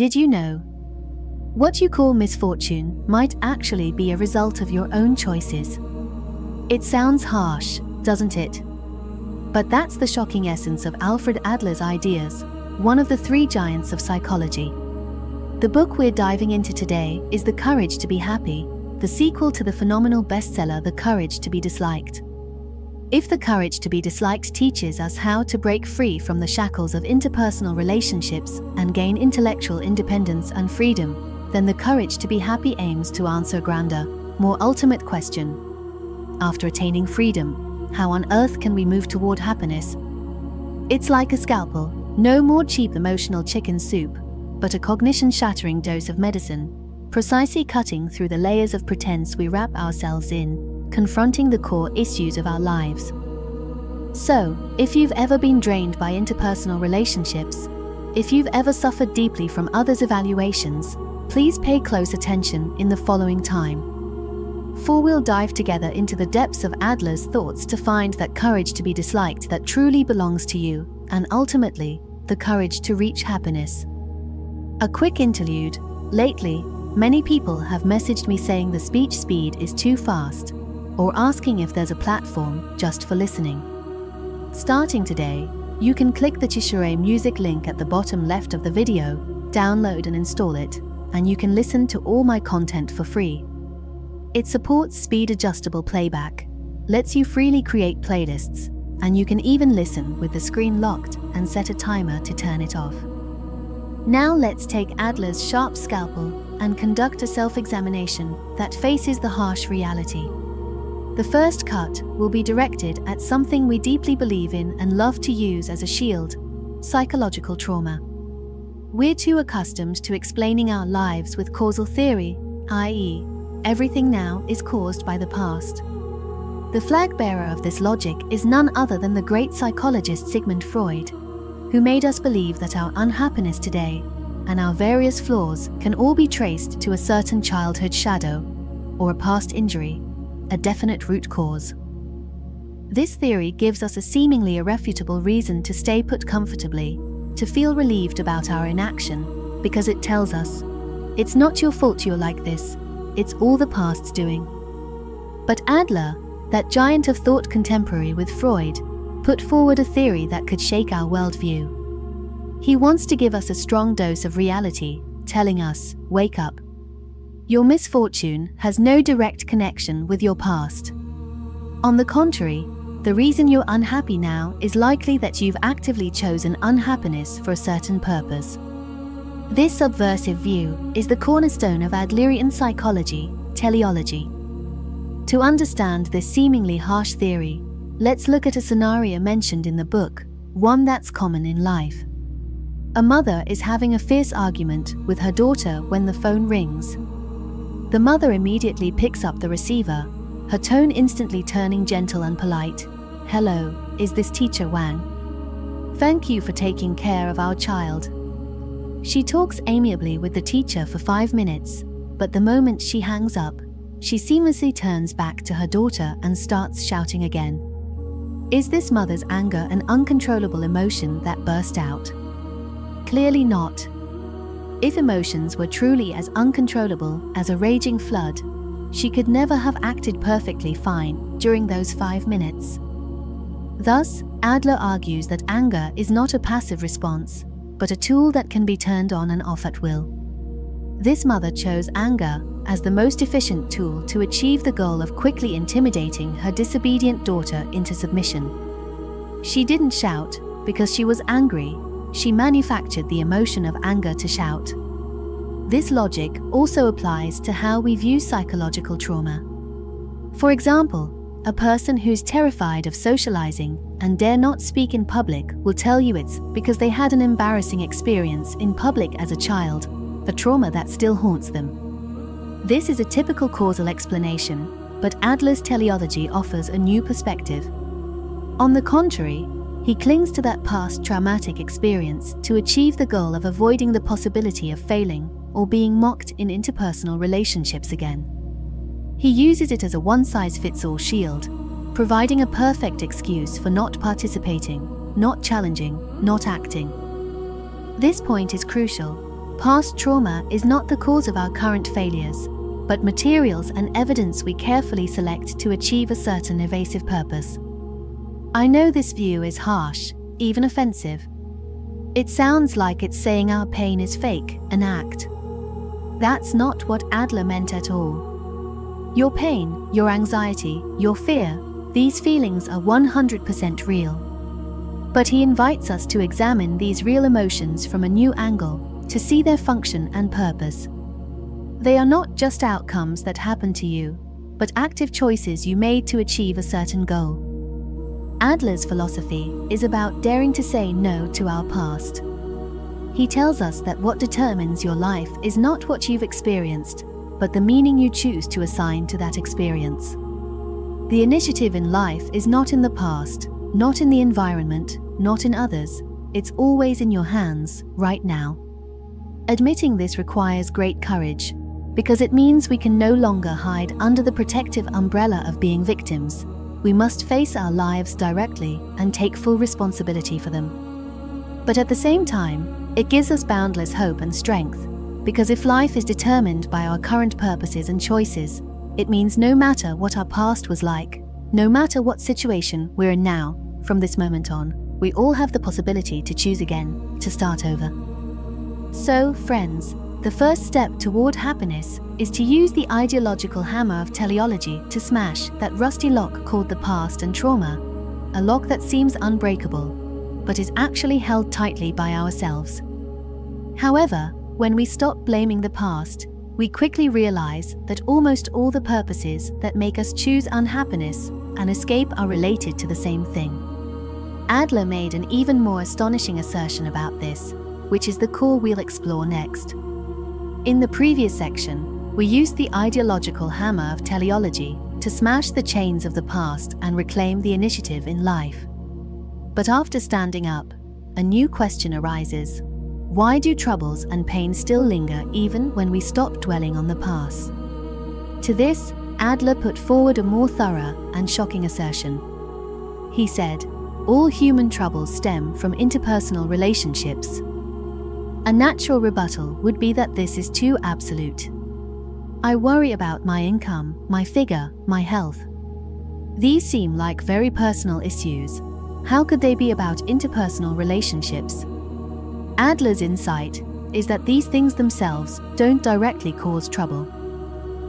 Did you know? What you call misfortune might actually be a result of your own choices. It sounds harsh, doesn't it? But that's the shocking essence of Alfred Adler's ideas, one of the three giants of psychology. The book we're diving into today is The Courage to be Happy, the sequel to the phenomenal bestseller The Courage to be Disliked. If The Courage to be Disliked teaches us how to break free from the shackles of interpersonal relationships and gain intellectual independence and freedom, then The Courage to be Happy aims to answer a grander, more ultimate question. After attaining freedom, how on earth can we move toward happiness? It's like a scalpel, no more cheap emotional chicken soup, but a cognition-shattering dose of medicine, precisely cutting through the layers of pretense we wrap ourselves in, confronting the core issues of our lives. So, if you've ever been drained by interpersonal relationships, if you've ever suffered deeply from others' evaluations, please pay close attention in the following time. For we'll dive together into the depths of Adler's thoughts to find that courage to be disliked that truly belongs to you, and ultimately, the courage to reach happiness. A quick interlude. Lately, many people have messaged me saying the speech speed is too fast, or asking if there's a platform just for listening. Starting today, you can click the Chishure music link at the bottom left of the video, download and install it, and you can listen to all my content for free. It supports speed-adjustable playback, lets you freely create playlists, and you can even listen with the screen locked and set a timer to turn it off. Now let's take Adler's sharp scalpel and conduct a self-examination that faces the harsh reality. The first cut will be directed at something we deeply believe in and love to use as a shield: psychological trauma. We're too accustomed to explaining our lives with causal theory, i.e., everything now is caused by the past. The flag bearer of this logic is none other than the great psychologist Sigmund Freud, who made us believe that our unhappiness today and our various flaws can all be traced to a certain childhood shadow or a past injury, a definite root cause. This theory gives us a seemingly irrefutable reason to stay put comfortably, to feel relieved about our inaction, because it tells us, it's not your fault you're like this, it's all the past's doing. But Adler, that giant of thought contemporary with Freud, put forward a theory that could shake our worldview. He wants to give us a strong dose of reality, telling us, wake up. Your misfortune has no direct connection with your past. On the contrary, the reason you're unhappy now is likely that you've actively chosen unhappiness for a certain purpose. This subversive view is the cornerstone of Adlerian psychology, teleology. To understand this seemingly harsh theory, let's look at a scenario mentioned in the book, one that's common in life. A mother is having a fierce argument with her daughter when the phone rings. The mother immediately picks up the receiver, her tone instantly turning gentle and polite. "Hello, is this teacher Wang? Thank you for taking care of our child." She talks amiably with the teacher for 5 minutes, but the moment she hangs up, she seamlessly turns back to her daughter and starts shouting again. Is this mother's anger an uncontrollable emotion that burst out? Clearly not. If emotions were truly as uncontrollable as a raging flood, she could never have acted perfectly fine during those 5 minutes. Thus, Adler argues that anger is not a passive response, but a tool that can be turned on and off at will. This mother chose anger as the most efficient tool to achieve the goal of quickly intimidating her disobedient daughter into submission. She didn't shout because she was angry. She manufactured the emotion of anger to shout. This logic also applies to how we view psychological trauma. For example, a person who's terrified of socializing and dare not speak in public will tell you it's because they had an embarrassing experience in public as a child, a trauma that still haunts them. This is a typical causal explanation, but Adler's teleology offers a new perspective. On the contrary, he clings to that past traumatic experience to achieve the goal of avoiding the possibility of failing or being mocked in interpersonal relationships again. He uses it as a one-size-fits-all shield, providing a perfect excuse for not participating, not challenging, not acting. This point is crucial. Past trauma is not the cause of our current failures, but materials and evidence we carefully select to achieve a certain evasive purpose. I know this view is harsh, even offensive. It sounds like it's saying our pain is fake, an act. That's not what Adler meant at all. Your pain, your anxiety, your fear, these feelings are 100% real. But he invites us to examine these real emotions from a new angle, to see their function and purpose. They are not just outcomes that happen to you, but active choices you made to achieve a certain goal. Adler's philosophy is about daring to say no to our past. He tells us that what determines your life is not what you've experienced, but the meaning you choose to assign to that experience. The initiative in life is not in the past, not in the environment, not in others. It's always in your hands, right now. Admitting this requires great courage, because it means we can no longer hide under the protective umbrella of being victims. We must face our lives directly and take full responsibility for them. But at the same time, it gives us boundless hope and strength, because if life is determined by our current purposes and choices, it means no matter what our past was like, no matter what situation we're in now, from this moment on, we all have the possibility to choose again, to start over. So, friends, the first step toward happiness is to use the ideological hammer of teleology to smash that rusty lock called the past and trauma, a lock that seems unbreakable, but is actually held tightly by ourselves. However, when we stop blaming the past, we quickly realize that almost all the purposes that make us choose unhappiness and escape are related to the same thing. Adler made an even more astonishing assertion about this, which is the core we'll explore next. In the previous section, we used the ideological hammer of teleology to smash the chains of the past and reclaim the initiative in life. But after standing up, a new question arises. Why do troubles and pain still linger even when we stop dwelling on the past? To this, Adler put forward a more thorough and shocking assertion. He said, all human troubles stem from interpersonal relationships. A natural rebuttal would be that this is too absolute. I worry about my income, my figure, my health. These seem like very personal issues. How could they be about interpersonal relationships? Adler's insight is that these things themselves don't directly cause trouble.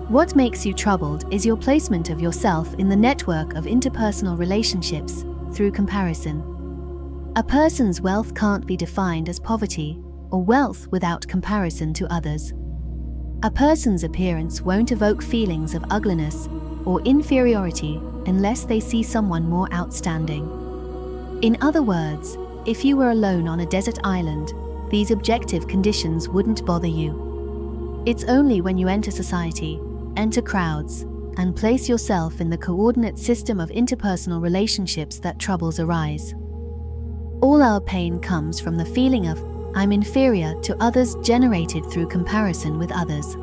What makes you troubled is your placement of yourself in the network of interpersonal relationships through comparison. A person's wealth can't be defined as poverty or wealth without comparison to others. A person's appearance won't evoke feelings of ugliness or inferiority unless they see someone more outstanding. In other words, if you were alone on a desert island, these objective conditions wouldn't bother you. It's only when you enter society, enter crowds, and place yourself in the coordinate system of interpersonal relationships that troubles arise. All our pain comes from the feeling of I'm inferior to others generated through comparison with others.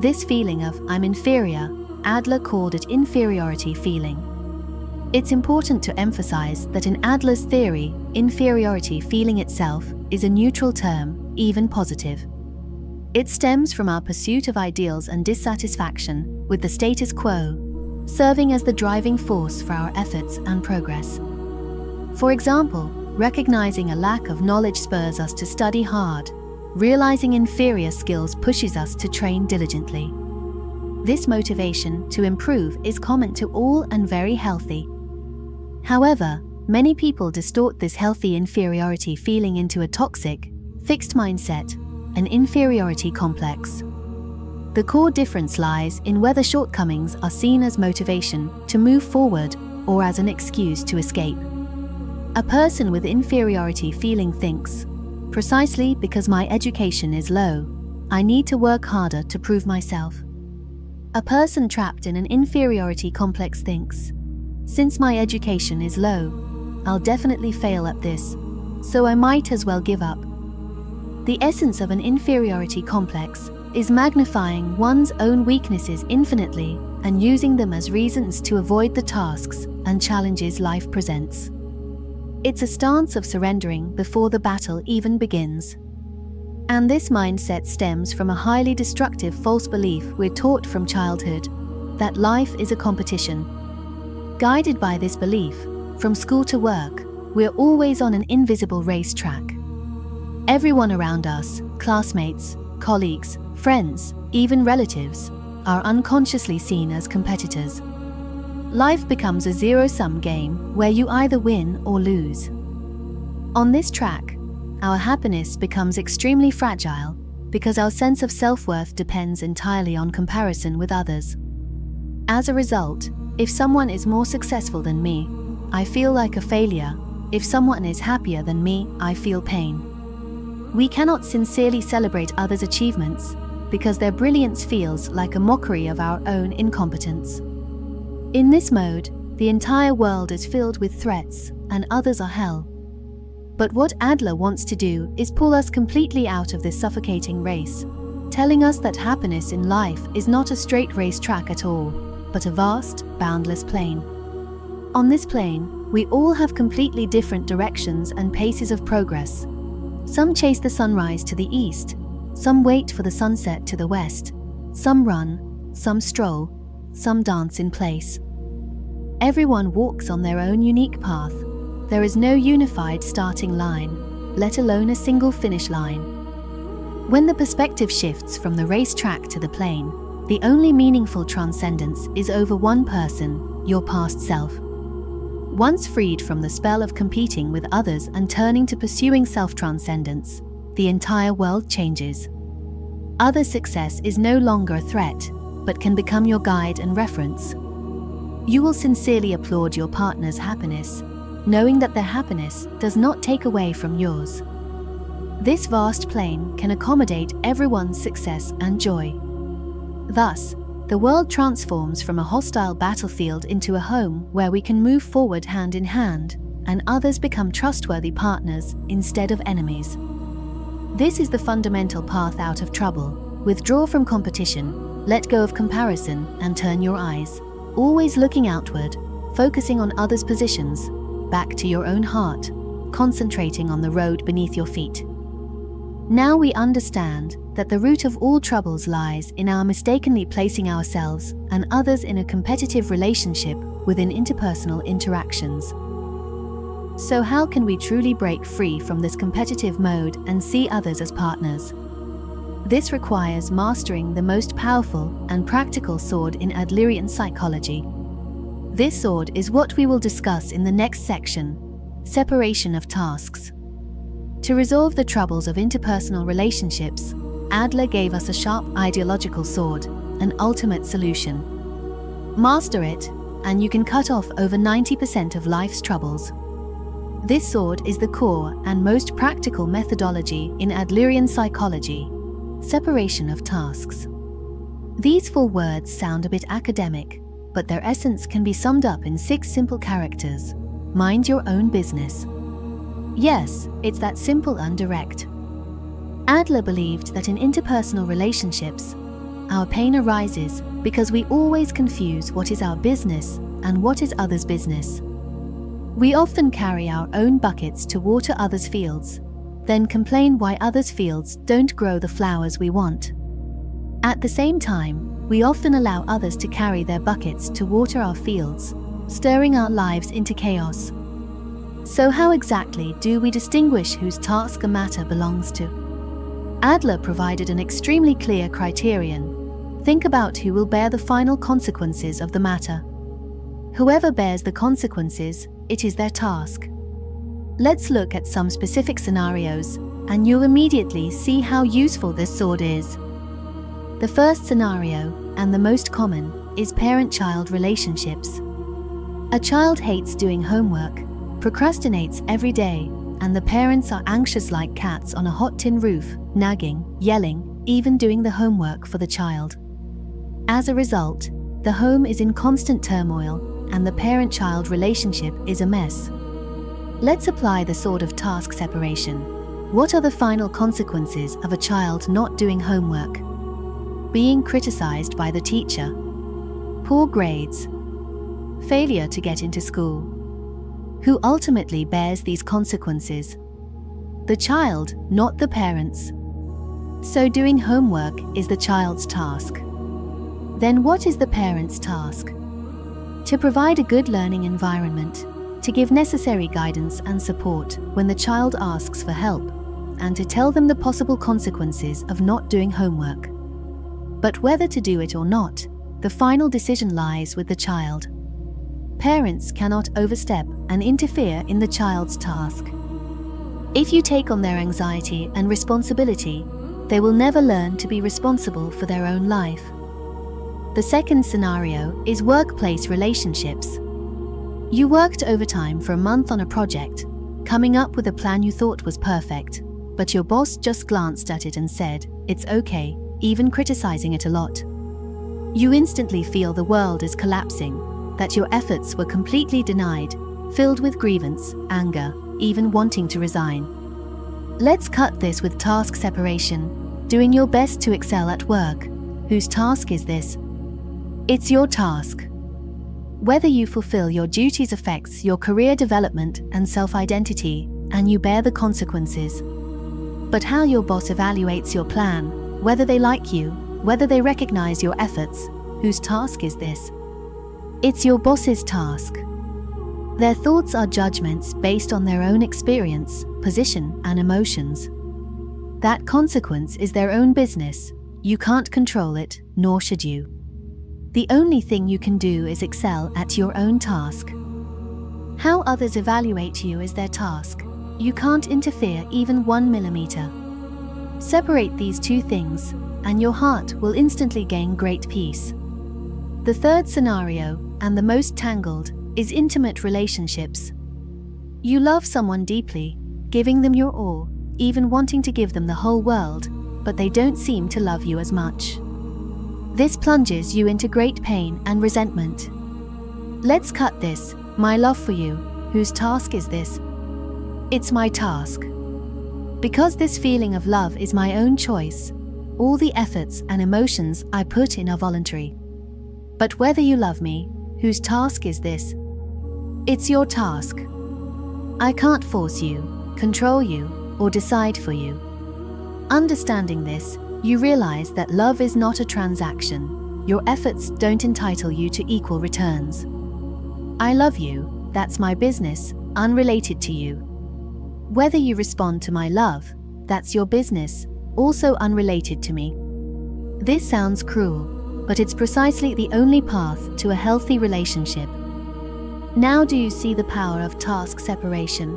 This feeling of I'm inferior, Adler called it inferiority feeling. It's important to emphasize that in Adler's theory, inferiority feeling itself is a neutral term, even positive. It stems from our pursuit of ideals and dissatisfaction with the status quo, serving as the driving force for our efforts and progress. For example, recognizing a lack of knowledge spurs us to study hard. Realizing inferior skills pushes us to train diligently. This motivation to improve is common to all and very healthy. However, many people distort this healthy inferiority feeling into a toxic, fixed mindset, an inferiority complex. The core difference lies in whether shortcomings are seen as motivation to move forward or as an excuse to escape. A person with inferiority feeling thinks, precisely because my education is low, I need to work harder to prove myself. A person trapped in an inferiority complex thinks, since my education is low, I'll definitely fail at this, so I might as well give up. The essence of an inferiority complex is magnifying one's own weaknesses infinitely and using them as reasons to avoid the tasks and challenges life presents. It's a stance of surrendering before the battle even begins. And this mindset stems from a highly destructive false belief we're taught from childhood, that life is a competition. Guided by this belief, from school to work, we're always on an invisible racetrack. Everyone around us, classmates, colleagues, friends, even relatives, are unconsciously seen as competitors. Life becomes a zero-sum game where you either win or lose. On this track, our happiness becomes extremely fragile because our sense of self-worth depends entirely on comparison with others. As a result, if someone is more successful than me, I feel like a failure. If someone is happier than me, I feel pain. We cannot sincerely celebrate others' achievements because their brilliance feels like a mockery of our own incompetence. In this mode, the entire world is filled with threats and others are hell. But what Adler wants to do is pull us completely out of this suffocating race, telling us that happiness in life is not a straight racetrack at all, but a vast, boundless plain. On this plain, we all have completely different directions and paces of progress. Some chase the sunrise to the east, some wait for the sunset to the west, some run, some stroll, some dance in place. Everyone walks on their own unique path. There is no unified starting line, let alone a single finish line. When the perspective shifts from the racetrack to the plain, the only meaningful transcendence is over one person, your past self. Once freed from the spell of competing with others and turning to pursuing self-transcendence, the entire world changes. Other success is no longer a threat, but can become your guide and reference. You will sincerely applaud your partner's happiness, knowing that their happiness does not take away from yours. This vast plain can accommodate everyone's success and joy. Thus, the world transforms from a hostile battlefield into a home where we can move forward hand in hand, and others become trustworthy partners instead of enemies. This is the fundamental path out of trouble. Withdraw from competition, let go of comparison, and turn your eyes, always looking outward, focusing on others' positions, back to your own heart, concentrating on the road beneath your feet. Now we understand that the root of all troubles lies in our mistakenly placing ourselves and others in a competitive relationship within interpersonal interactions. So how can we truly break free from this competitive mode and see others as partners? This requires mastering the most powerful and practical sword in Adlerian psychology. This sword is what we will discuss in the next section: separation of tasks. To resolve the troubles of interpersonal relationships, Adler gave us a sharp ideological sword, an ultimate solution. Master it, and you can cut off over 90% of life's troubles. This sword is the core and most practical methodology in Adlerian psychology: separation of tasks. These 4 words sound a bit academic, but their essence can be summed up in 6 simple characters. Mind your own business. Yes, it's that simple and direct. Adler believed that in interpersonal relationships, our pain arises because we always confuse what is our business and what is others' business. We often carry our own buckets to water others' fields, then complain why others' fields don't grow the flowers we want. At the same time, we often allow others to carry their buckets to water our fields, stirring our lives into chaos. So how exactly do we distinguish whose task a matter belongs to? Adler provided an extremely clear criterion. Think about who will bear the final consequences of the matter. Whoever bears the consequences, it is their task. Let's look at some specific scenarios, and you'll immediately see how useful this sword is. The first scenario, and the most common, is parent-child relationships. A child hates doing homework, procrastinates every day, and the parents are anxious like cats on a hot tin roof, nagging, yelling, even doing the homework for the child. As a result, the home is in constant turmoil, and the parent-child relationship is a mess. Let's apply the sword of task separation. What are the final consequences of a child not doing homework? Being criticized by the teacher. Poor grades. Failure to get into school. Who ultimately bears these consequences? The child, not the parents. So doing homework is the child's task. Then what is the parent's task? To provide a good learning environment, to give necessary guidance and support when the child asks for help, and to tell them the possible consequences of not doing homework. But whether to do it or not, the final decision lies with the child. Parents cannot overstep and interfere in the child's task. If you take on their anxiety and responsibility, they will never learn to be responsible for their own life. The second scenario is workplace relationships. You worked overtime for a month on a project, coming up with a plan you thought was perfect, but your boss just glanced at it and said, "It's okay," even criticizing it a lot. You instantly feel the world is collapsing, that your efforts were completely denied, filled with grievance, anger, even wanting to resign. Let's cut this with task separation, doing your best to excel at work. Whose task is this? It's your task. Whether you fulfill your duties affects your career development and self-identity, and you bear the consequences. But how your boss evaluates your plan, whether they like you, whether they recognize your efforts, whose task is this? It's your boss's task. Their thoughts are judgments based on their own experience, position, and emotions. That consequence is their own business. You can't control it, nor should you. The only thing you can do is excel at your own task. How others evaluate you is their task. You can't interfere even 1 millimeter. Separate these two things, and your heart will instantly gain great peace. The third scenario, and the most tangled, is intimate relationships. You love someone deeply, giving them your all, even wanting to give them the whole world, but they don't seem to love you as much. This plunges you into great pain and resentment. Let's cut this, my love for you, whose task is this? It's my task. Because this feeling of love is my own choice, all the efforts and emotions I put in are voluntary. But whether you love me, whose task is this? It's your task. I can't force you, control you, or decide for you. Understanding this, you realize that love is not a transaction. Your efforts don't entitle you to equal returns. I love you, that's my business, unrelated to you. Whether you respond to my love, that's your business, also unrelated to me. This sounds cruel, but it's precisely the only path to a healthy relationship. Now do you see the power of task separation?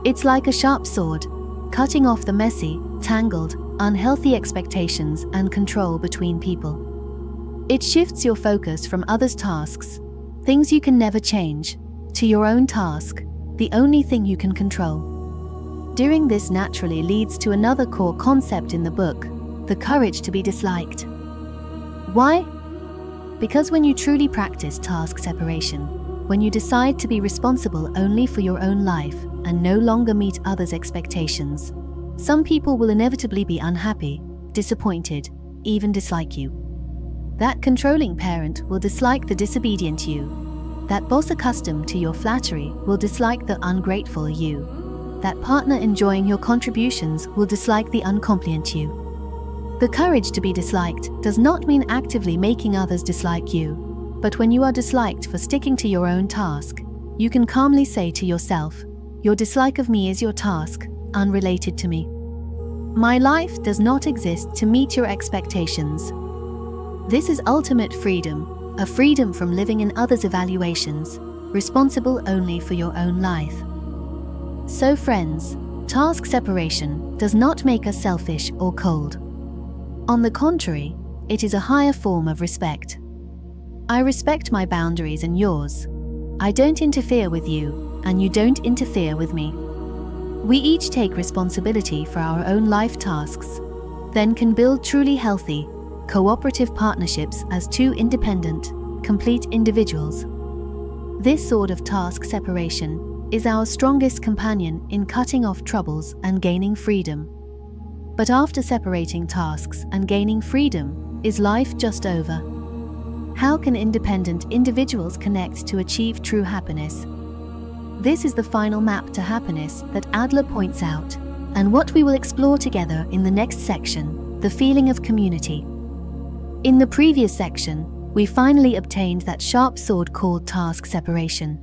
It's like a sharp sword, cutting off the messy, tangled, unhealthy expectations and control between people. It shifts your focus from others' tasks, things you can never change, to your own task, the only thing you can control. Doing this naturally leads to another core concept in the book, the courage to be disliked. Why? Because when you truly practice task separation, when you decide to be responsible only for your own life and no longer meet others' expectations, some people will inevitably be unhappy, disappointed, even dislike you. That controlling parent will dislike the disobedient you. That boss accustomed to your flattery will dislike the ungrateful you. That partner enjoying your contributions will dislike the uncompliant you. The courage to be disliked does not mean actively making others dislike you, but when you are disliked for sticking to your own task, you can calmly say to yourself, "Your dislike of me is your task, unrelated to me. My life does not exist to meet your expectations." This is ultimate freedom, a freedom from living in others' evaluations, responsible only for your own life. So friends, task separation does not make us selfish or cold. On the contrary, it is a higher form of respect. I respect my boundaries and yours. I don't interfere with you, and you don't interfere with me. We each take responsibility for our own life tasks, then can build truly healthy, cooperative partnerships as two independent, complete individuals. This sort of task separation is our strongest companion in cutting off troubles and gaining freedom. But after separating tasks and gaining freedom, is life just over? How can independent individuals connect to achieve true happiness? This is the final map to happiness that Adler points out. and what we will explore together in the next section, the feeling of community. In the previous section, we finally obtained that sharp sword called task separation.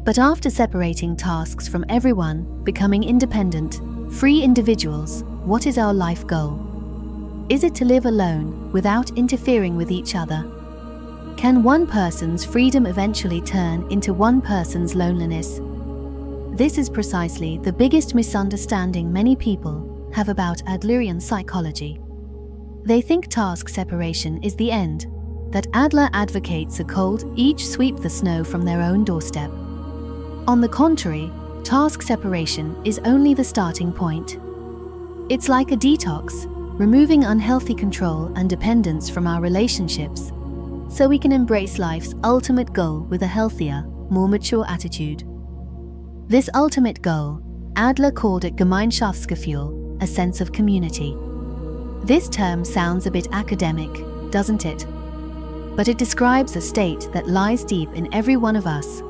But after separating tasks from everyone, becoming independent, free individuals, what is our life goal? Is it to live alone, without interfering with each other? Can one person's freedom eventually turn into one person's loneliness? This is precisely the biggest misunderstanding many people have about Adlerian psychology. They think task separation is the end, that Adler advocates a cold, each sweep the snow from their own doorstep. On the contrary, task separation is only the starting point. It's like a detox, removing unhealthy control and dependence from our relationships, so we can embrace life's ultimate goal with a healthier, more mature attitude. This ultimate goal, Adler called it Gemeinschaftsgefühl, a sense of community. This term sounds a bit academic, doesn't it? But it describes a state that lies deep in every one of us,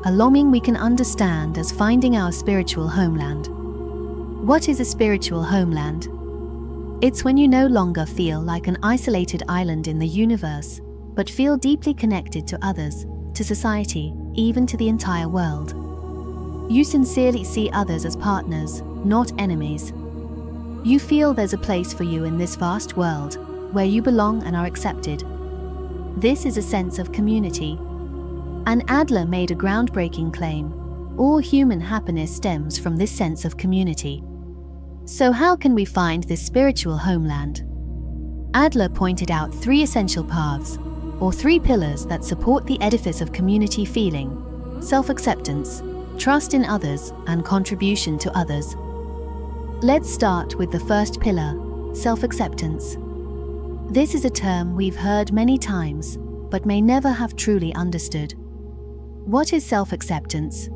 a longing we can understand as finding our spiritual homeland. What is a spiritual homeland? It's when you no longer feel like an isolated island in the universe, but feel deeply connected to others, to society, even to the entire world. You sincerely see others as partners, not enemies. You feel there's a place for you in this vast world, where you belong and are accepted. This is a sense of community. And Adler made a groundbreaking claim: all human happiness stems from this sense of community. So how can we find this spiritual homeland? Adler pointed out 3 essential paths, or 3 pillars that support the edifice of community feeling: self-acceptance, trust in others, and contribution to others. Let's start with the first pillar, self-acceptance. This is a term we've heard many times, but may never have truly understood. What is self-acceptance?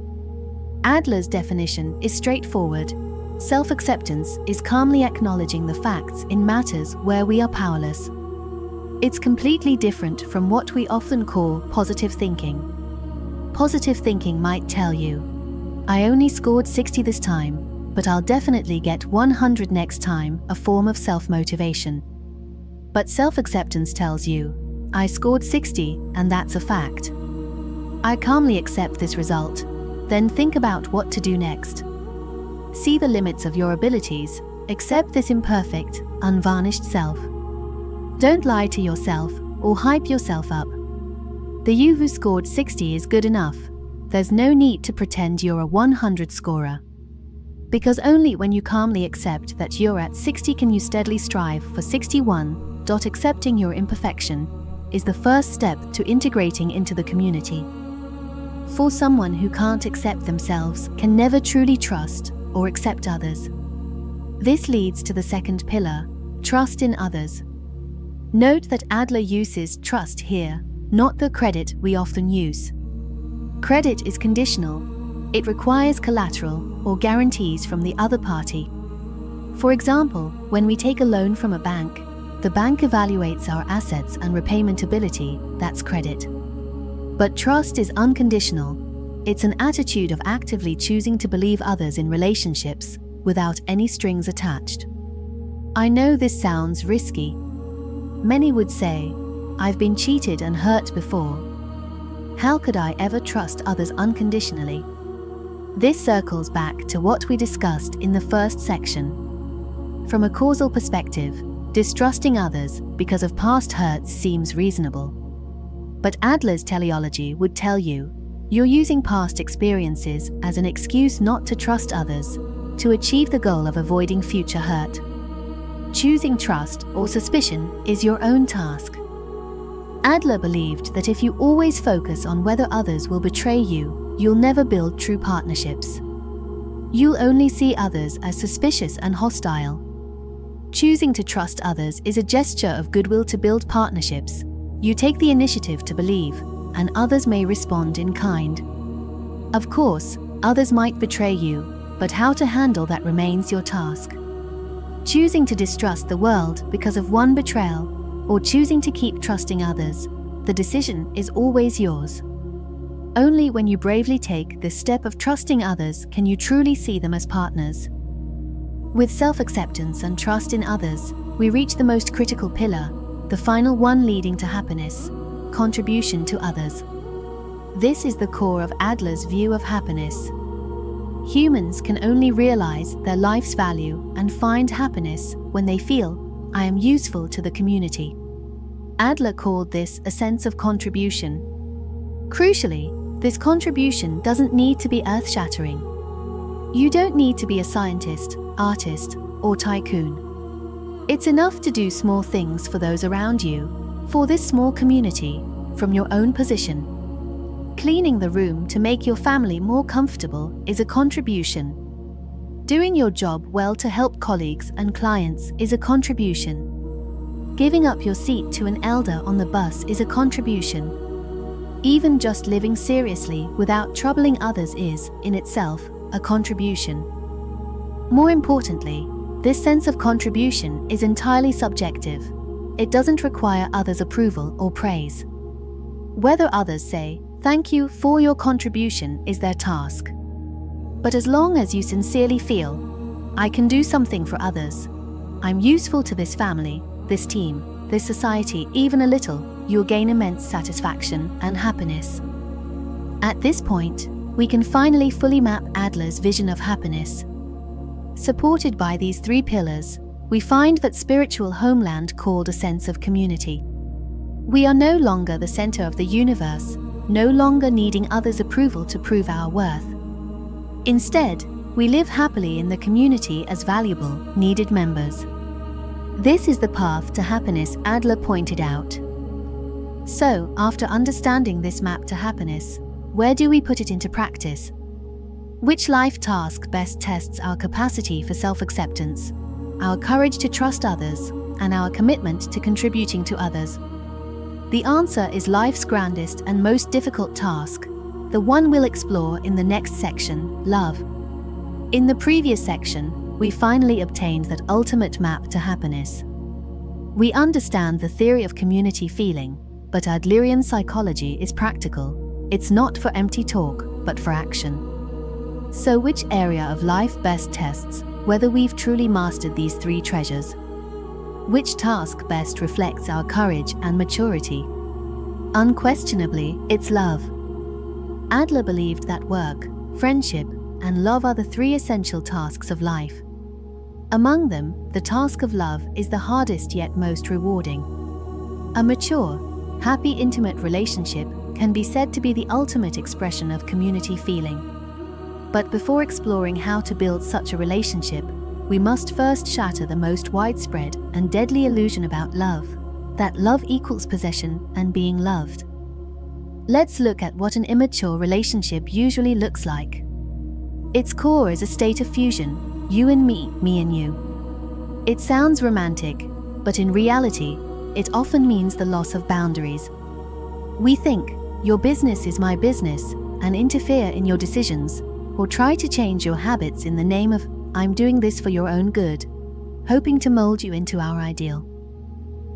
Adler's definition is straightforward. Self-acceptance is calmly acknowledging the facts in matters where we are powerless. It's completely different from what we often call positive thinking. Positive thinking might tell you, I only scored 60 this time, but I'll definitely get 100 next time, a form of self-motivation. But self-acceptance tells you, I scored 60 and that's a fact. I calmly accept this result, then think about what to do next. See the limits of your abilities, accept this imperfect, unvarnished self. Don't lie to yourself or hype yourself up. The you who scored 60 is good enough. There's no need to pretend you're a 100 scorer. Because only when you calmly accept that you're at 60 can you steadily strive for 61. Accepting your imperfection is the first step to integrating into the community. For someone who can't accept themselves can never truly trust or accept others. This leads to the second pillar, trust in others. Note that Adler uses trust here, not the credit we often use. Credit is conditional. It requires collateral or guarantees from the other party. For example, when we take a loan from a bank, the bank evaluates our assets and repayment ability, that's credit. But trust is unconditional. It's an attitude of actively choosing to believe others in relationships without any strings attached. I know this sounds risky. Many would say, I've been cheated and hurt before. How could I ever trust others unconditionally? This circles back to what we discussed in the first section. From a causal perspective, distrusting others because of past hurts seems reasonable. But Adler's teleology would tell you, you're using past experiences as an excuse not to trust others, to achieve the goal of avoiding future hurt. Choosing trust or suspicion is your own task. Adler believed that if you always focus on whether others will betray you, you'll never build true partnerships. You'll only see others as suspicious and hostile. Choosing to trust others is a gesture of goodwill to build partnerships. You take the initiative to believe, and others may respond in kind. Of course, others might betray you, but how to handle that remains your task. Choosing to distrust the world because of one betrayal, or choosing to keep trusting others, the decision is always yours. Only when you bravely take this step of trusting others can you truly see them as partners. With self-acceptance and trust in others, we reach the most critical pillar, the final one leading to happiness: contribution to others. This is the core of Adler's view of happiness. Humans can only realize their life's value and find happiness when they feel, "I am useful to the community." Adler called this a sense of contribution. Crucially, this contribution doesn't need to be earth-shattering. You don't need to be a scientist, artist, or tycoon. It's enough to do small things for those around you, for this small community, from your own position. Cleaning the room to make your family more comfortable is a contribution. Doing your job well to help colleagues and clients is a contribution. Giving up your seat to an elder on the bus is a contribution. Even just living seriously without troubling others is, in itself, a contribution. More importantly, this sense of contribution is entirely subjective. It doesn't require others' approval or praise. Whether others say, "Thank you for your contribution," is their task. But as long as you sincerely feel, "I can do something for others, I'm useful to this family, this team, this society, even a little," you'll gain immense satisfaction and happiness. At this point, we can finally fully map Adler's vision of happiness. Supported by these three pillars, we find that spiritual homeland called a sense of community. We are no longer the center of the universe, no longer needing others' approval to prove our worth. Instead, we live happily in the community as valuable, needed members. This is the path to happiness Adler pointed out. So, after understanding this map to happiness, where do we put it into practice? Which life task best tests our capacity for self-acceptance, our courage to trust others, and our commitment to contributing to others? The answer is life's grandest and most difficult task, the one we'll explore in the next section, love. In the previous section, we finally obtained that ultimate map to happiness. We understand the theory of community feeling, but Adlerian psychology is practical. It's not for empty talk, but for action. So which area of life best tests whether we've truly mastered these three treasures? Which task best reflects our courage and maturity? Unquestionably, it's love. Adler believed that work, friendship, and love are the three essential tasks of life. Among them, the task of love is the hardest yet most rewarding. A mature, happy, intimate relationship can be said to be the ultimate expression of community feeling. But before exploring how to build such a relationship, we must first shatter the most widespread and deadly illusion about love, that love equals possession and being loved. Let's look at what an immature relationship usually looks like. Its core is a state of fusion, you and me and you. It sounds romantic, but in reality, it often means the loss of boundaries. We think, your business is my business, and interfere in your decisions, or try to change your habits in the name of, "I'm doing this for your own good," hoping to mold you into our ideal.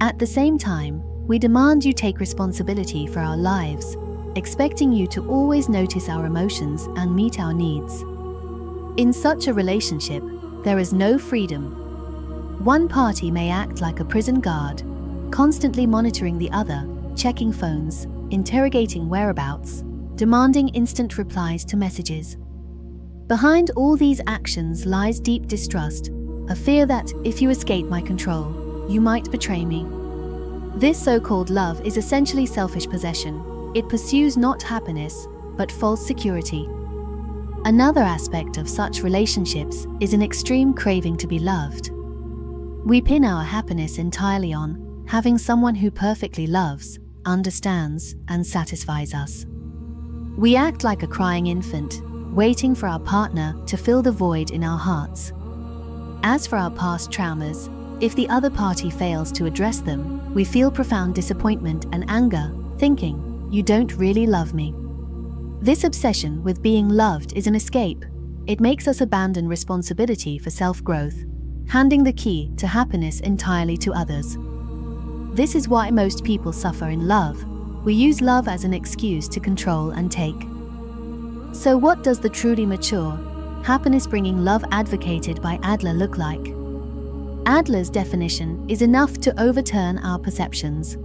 At the same time, we demand you take responsibility for our lives, expecting you to always notice our emotions and meet our needs. In such a relationship, there is no freedom. One party may act like a prison guard, constantly monitoring the other, checking phones, interrogating whereabouts, demanding instant replies to messages. Behind all these actions lies deep distrust, a fear that, if you escape my control, you might betray me. This so-called love is essentially selfish possession. It pursues not happiness, but false security. Another aspect of such relationships is an extreme craving to be loved. We pin our happiness entirely on having someone who perfectly loves, understands, and satisfies us. We act like a crying infant, waiting for our partner to fill the void in our hearts. As for our past traumas, if the other party fails to address them, we feel profound disappointment and anger, thinking, "You don't really love me." This obsession with being loved is an escape. It makes us abandon responsibility for self-growth, handing the key to happiness entirely to others. This is why most people suffer in love. We use love as an excuse to control and take. So what does the truly mature, happiness-bringing love advocated by Adler look like? Adler's definition is enough to overturn our perceptions.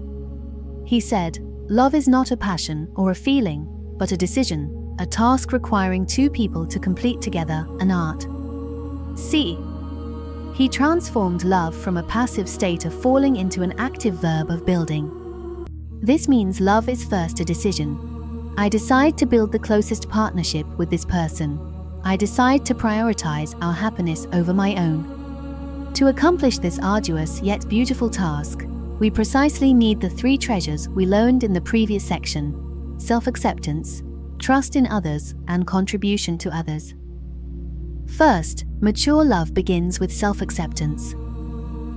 He said, "Love is not a passion or a feeling, but a decision, a task requiring two people to complete together an art." See, he transformed love from a passive state of falling into an active verb of building. This means love is first a decision. I decide to build the closest partnership with this person. I decide to prioritize our happiness over my own. To accomplish this arduous yet beautiful task, we precisely need the three treasures we learned in the previous section: self-acceptance, trust in others, and contribution to others. First, mature love begins with self-acceptance.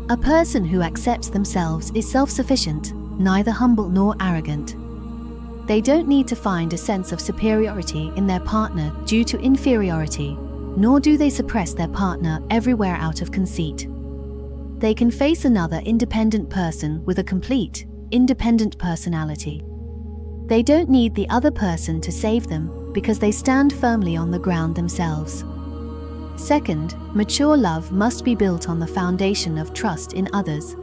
A person who accepts themselves is self-sufficient, neither humble nor arrogant. They don't need to find a sense of superiority in their partner due to inferiority, nor do they suppress their partner everywhere out of conceit. They can face another independent person with a complete, independent personality. They don't need the other person to save them because they stand firmly on the ground themselves. Second, mature love must be built on the foundation of trust in others.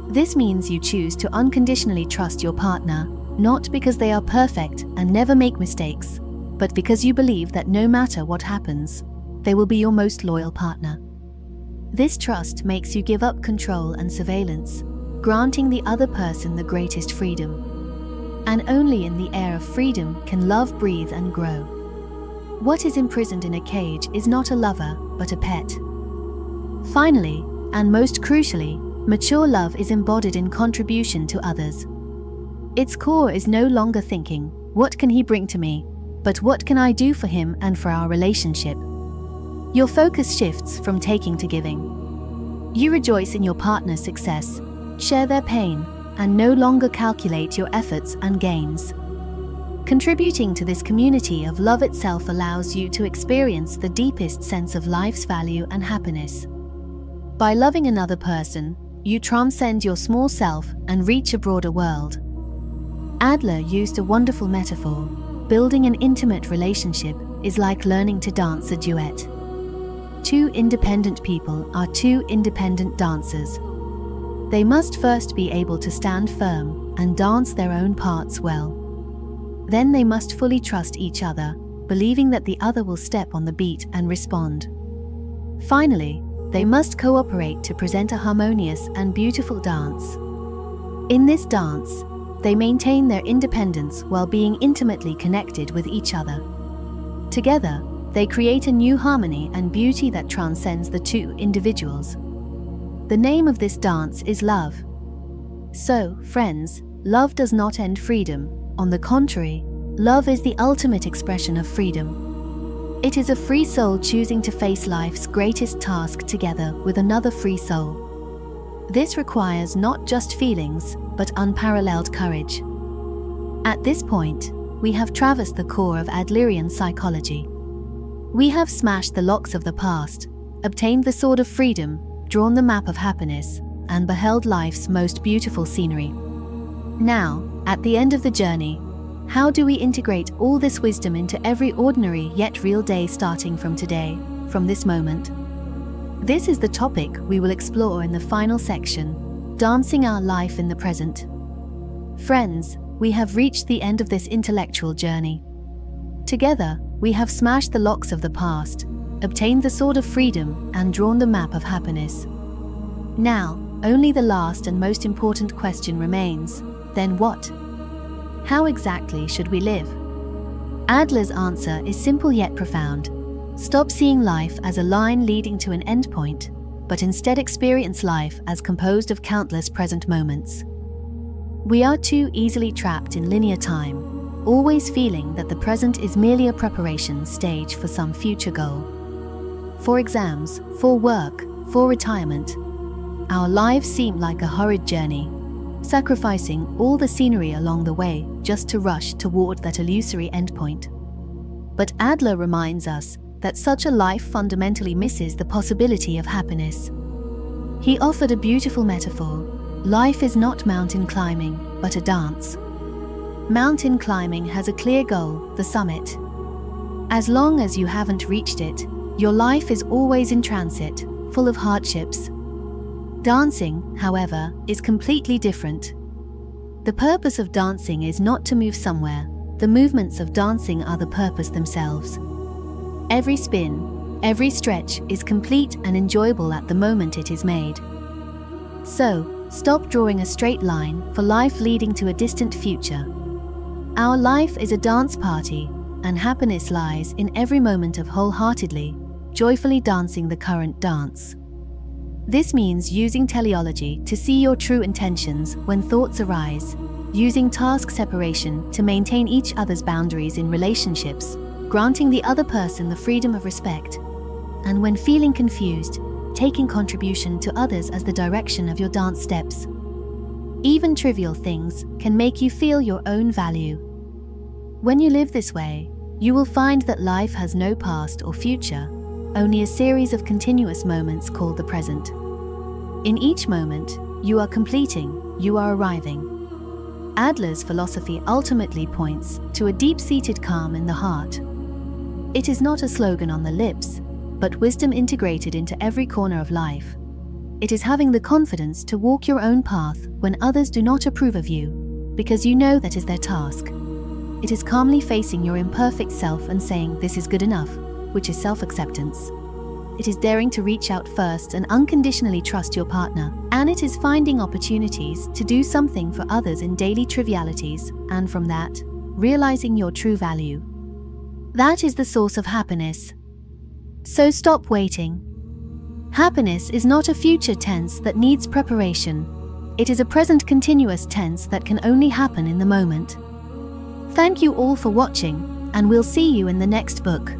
This means you choose to unconditionally trust your partner, not because they are perfect and never make mistakes, but because you believe that no matter what happens, they will be your most loyal partner. This trust makes you give up control and surveillance, granting the other person the greatest freedom. And only in the air of freedom can love breathe and grow. What is imprisoned in a cage is not a lover, but a pet. Finally, and most crucially, mature love is embodied in contribution to others. Its core is no longer thinking, "What can he bring to me?" but "What can I do for him and for our relationship?" Your focus shifts from taking to giving. You rejoice in your partner's success, share their pain, and no longer calculate your efforts and gains. Contributing to this community of love itself allows you to experience the deepest sense of life's value and happiness. By loving another person, you transcend your small self and reach a broader world. Adler used a wonderful metaphor. Building an intimate relationship is like learning to dance a duet. Two independent people are two independent dancers. They must first be able to stand firm and dance their own parts well. Then they must fully trust each other, believing that the other will step on the beat and respond. Finally, they must cooperate to present a harmonious and beautiful dance. In this dance, they maintain their independence while being intimately connected with each other. Together, they create a new harmony and beauty that transcends the two individuals. The name of this dance is love. So, friends, love does not end freedom. On the contrary, love is the ultimate expression of freedom. It is a free soul choosing to face life's greatest task together with another free soul. This requires not just feelings, but unparalleled courage. At this point, we have traversed the core of Adlerian psychology. We have smashed the locks of the past, obtained the sword of freedom, drawn the map of happiness, and beheld life's most beautiful scenery. Now, at the end of the journey, how do we integrate all this wisdom into every ordinary yet real day starting from today, from this moment? This is the topic we will explore in the final section, dancing our life in the present. Friends, we have reached the end of this intellectual journey. Together, we have smashed the locks of the past, obtained the sword of freedom, and drawn the map of happiness. Now, only the last and most important question remains: then what? How exactly should we live? Adler's answer is simple yet profound. Stop seeing life as a line leading to an endpoint, but instead experience life as composed of countless present moments. We are too easily trapped in linear time, always feeling that the present is merely a preparation stage for some future goal. For exams, for work, for retirement, our lives seem like a hurried journey, sacrificing all the scenery along the way just to rush toward that illusory endpoint. But Adler reminds us that such a life fundamentally misses the possibility of happiness. He offered a beautiful metaphor. Life is not mountain climbing, but a dance. Mountain climbing has a clear goal, the summit. As long as you haven't reached it, Your life is always in transit, full of hardships. Dancing, however, is completely different. The purpose of dancing is not to move somewhere. The movements of dancing are the purpose themselves. Every spin, every stretch is complete and enjoyable at the moment it is made. So, stop drawing a straight line for life leading to a distant future. Our life is a dance party, and happiness lies in every moment of wholeheartedly, joyfully dancing the current dance. This means using teleology to see your true intentions when thoughts arise, using task separation to maintain each other's boundaries in relationships, granting the other person the freedom of respect, and when feeling confused, taking contribution to others as the direction of your dance steps. Even trivial things can make you feel your own value. When you live this way, you will find that life has no past or future, only a series of continuous moments called the present. In each moment, you are completing, you are arriving. Adler's philosophy ultimately points to a deep-seated calm in the heart. It is not a slogan on the lips, but wisdom integrated into every corner of life. It is having the confidence to walk your own path when others do not approve of you, because you know that is their task. It is calmly facing your imperfect self and saying, "This is good enough," which is self-acceptance. It is daring to reach out first and unconditionally trust your partner. And it is finding opportunities to do something for others in daily trivialities, and from that, realizing your true value. That is the source of happiness. So stop waiting. Happiness is not a future tense that needs preparation. It is a present continuous tense that can only happen in the moment. Thank you all for watching, and we'll see you in the next book.